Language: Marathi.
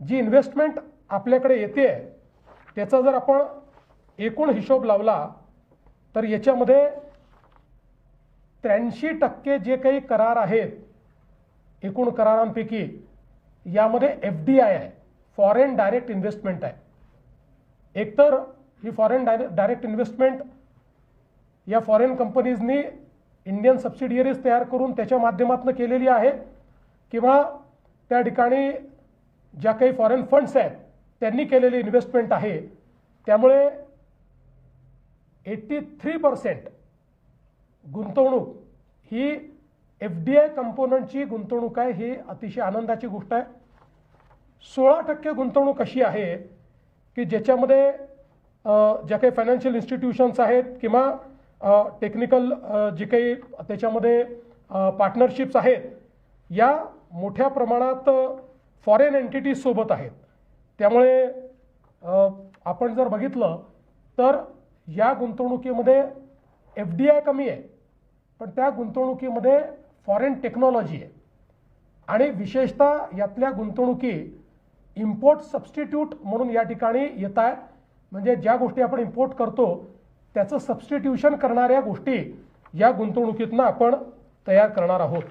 जी इन्व्हेस्टमेंट आपल्याकडे येते त्याचा जर आपण एकूण हिशोब लावला तर याच्यामध्ये 83% जे काही करार आहेत एकूण करारांपैकी यामध्ये FDI आहे, फॉरेन डायरेक्ट इन्व्हेस्टमेंट आहे. एकतर ही फॉरेन डायरेक्ट इन्व्हेस्टमेंट या फॉरेन कंपनीजनी इंडियन सबसिडियरीज तयार करून त्याच्या माध्यमातून केलेली आहे किंवा त्या ठिकाणी ज्या काही फॉरेन फंड्स आहेत त्यांनी केलेली इन्व्हेस्टमेंट आहे. त्यामुळे 83% गुंतवणूक ही FDI कंपोनंटची गुंतवणूक आहे. ही अतिशय आनंदाची गोष्ट आहे. 16% गुंतवणूक अशी आहे की ज्याच्यामध्ये ज्या काही फायनान्शियल इन्स्टिट्यूशन्स आहेत किंवा टेक्निकल जे काही त्याच्यामध्ये पार्टनरशिप्स आहेत या मोठ्या प्रमाणात फॉरेन एंटिटीज सोबत आहेत. त्यामुळे आपण जर बघितलं तर या गुंतवणुकीमध्ये FDI कमी आहे पण त्या गुंतवणुकीमध्ये फॉरेन टेक्नॉलॉजी आहे आणि विशेषतः यातल्या गुंतवणुकी इम्पोर्ट सबस्टिट्यूट म्हणून या ठिकाणी येत आहेत. म्हणजे ज्या गोष्टी आपण इम्पोर्ट करतो त्याचं सबस्टिट्यूशन करणाऱ्या गोष्टी या गुंतवणुकीतनं आपण तयार करणार आहोत.